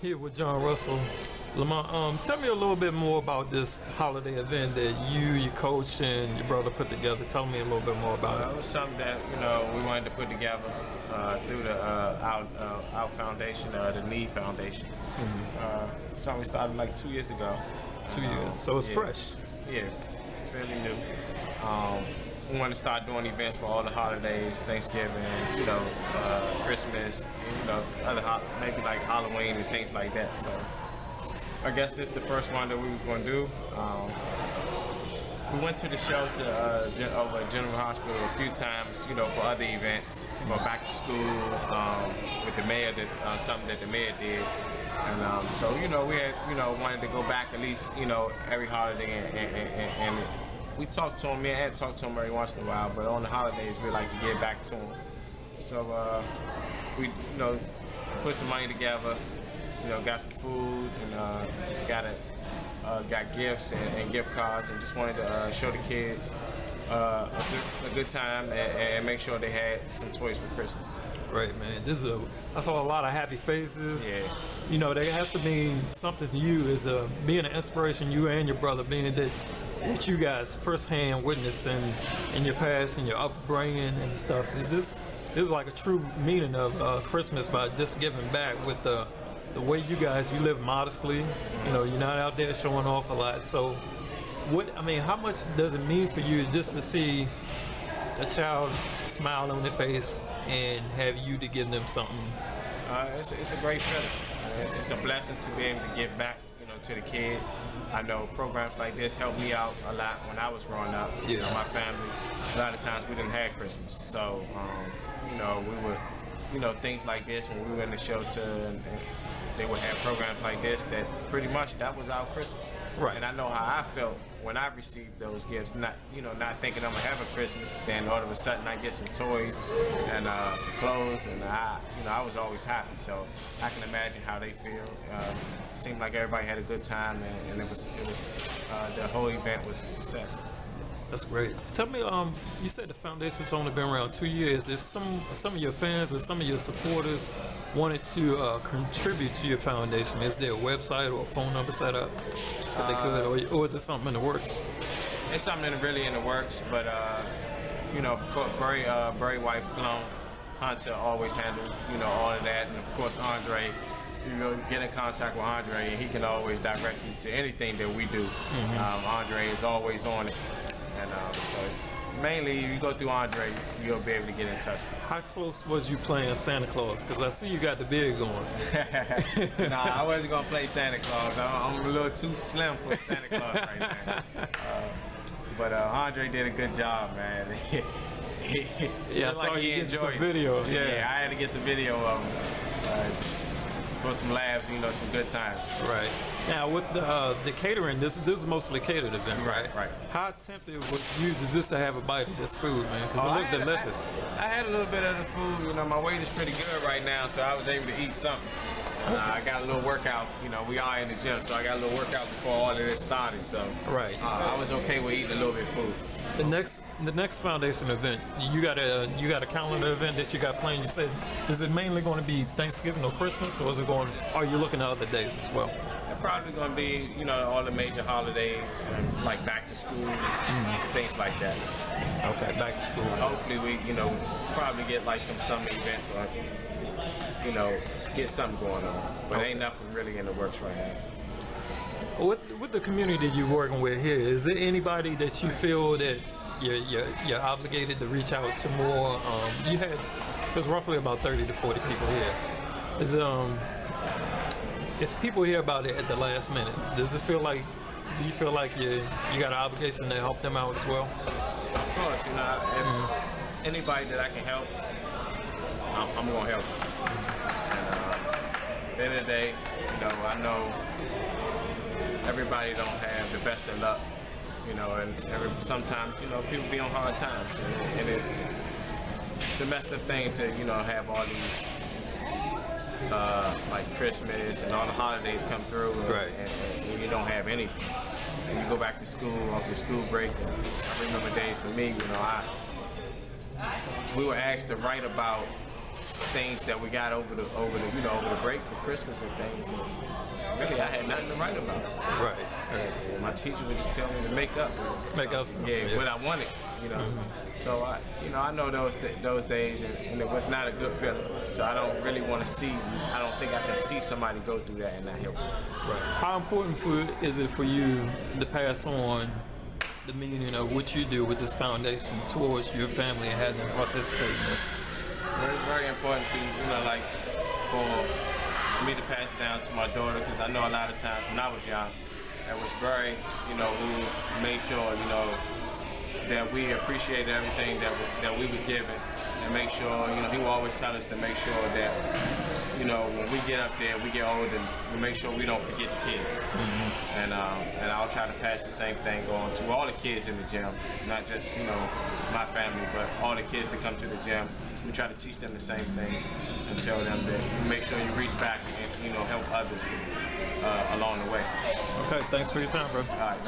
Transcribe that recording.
here with John Russell. Lamont, tell me a little bit more about this holiday event that you, your coach, and your brother put together. Tell me a little bit more about it. It was something that we wanted to put together through the our foundation, the Need Foundation. Mm-hmm. Something we started like 2 years ago. 2 years, so it's fresh. Yeah, fairly new. We want to start doing events for all the holidays, Thanksgiving, Christmas, maybe like Halloween and things like that. So I guess this is the first one that we was going to do. We went to the shelter over at General Hospital a few times, for other events, for back to school with the mayor, something that the mayor did. And so, we had, wanted to go back at least, every holiday and we talked to him, me and Ed talked to him every once in a while, but on the holidays we like to get back to him. So we, put some money together, got some food and got gifts and gift cards, and just wanted to show the kids a good time and make sure they had some toys for Christmas. Great, man. I saw a lot of happy faces. Yeah. That has to mean something to you as being an inspiration, you and your brother, being that what you guys firsthand witnessing in your past and your upbringing and stuff. Is this like a true meaning of Christmas by just giving back with the way you live modestly? You're not out there showing off a lot. So how much does it mean for you just to see a child smile on their face and have you to give them something? It's a great feeling. It's a blessing to be able to give back, to the kids. I know programs like this helped me out a lot when I was growing up. Yeah. My family, a lot of times we didn't have Christmas. So, we would, things like this when we were in the shelter, and they would have programs like this that pretty much that was our Christmas. Right. And I know how I felt when I received those gifts, not thinking I'm gonna have a Christmas, then all of a sudden I get some toys and some clothes, and I was always happy. So I can imagine how they feel. It seemed like everybody had a good time, and it was the whole event was a success. That's great. Tell me, you said the foundation's only been around 2 years. If some of your fans or some of your supporters wanted to contribute to your foundation, is there a website or a phone number set up that they could, or is it something in the works? It's something really in the works, but Barry wife Clone Hunter always handles all of that, and of course Andre. Get in contact with Andre, and he can always direct you to anything that we do. Mm-hmm. Andre is always on it. And so mainly, if you go through Andre, you'll be able to get in touch. How close was you playing Santa Claus? Because I see you got the beard going. Nah, I wasn't going to play Santa Claus. I'm a little too slim for Santa Claus right now. But Andre did a good job, man. Yeah, I saw you getting some video. Yeah, I had to get some video of him. For some laughs, some good times. Right. Now with the catering, this is mostly a catered event, right? Right. How tempted was you just to have a bite of this food, man? Because it looked delicious. I had a little bit of the food. My weight is pretty good right now, so I was able to eat something. I got a little workout. We are in the gym, so I got a little workout before all of this started. So right. I was okay with eating a little bit of food. The next foundation event, you got a calendar event that you got planned. You said, is it mainly going to be Thanksgiving or Christmas, or are you looking at other days as well? It's probably going to be all the major holidays, like back to school and things like that. Okay, back to school. Hopefully we probably get like some summer events, or get something going on. But ain't nothing really in the works right now. With the community that you're working with here, is there anybody that you feel that you're obligated to reach out to more? There's roughly about 30 to 40 people here. If people hear about it at the last minute, do you feel like you got an obligation to help them out as well? Of course, if anybody that I can help, I'm gonna help. And at the end of the day, I know everybody don't have the best of luck, and sometimes, people be on hard times, and it's a messed up thing to, have all these, like Christmas and all the holidays come through, and you don't have anything. And you go back to school off your school break, and I remember days for me, we were asked to write about things that we got over the break for Christmas and things. And really, I had nothing to write about. Right. My teacher would just tell me to make up. Something. What I wanted. So I know those days, and it was not a good feeling. So I don't really want to see. I don't think I can see somebody go through that and not help them. Right. How important is it for you to pass on the meaning of what you do with this foundation towards your family and have them participate in this? Well, it's very important to like for me to pass it down to my daughter, because I know a lot of times when I was young, it was very who made sure that we appreciated everything that we was given, and make sure he will always tell us to make sure that when we get up there, we get older, we make sure we don't forget the kids. And I'll try to pass the same thing on to all the kids in the gym, not just my family, but all the kids that come to the gym. We try to teach them the same thing and tell them that make sure you reach back and help others along the way. Okay, thanks for your time, bro. All right.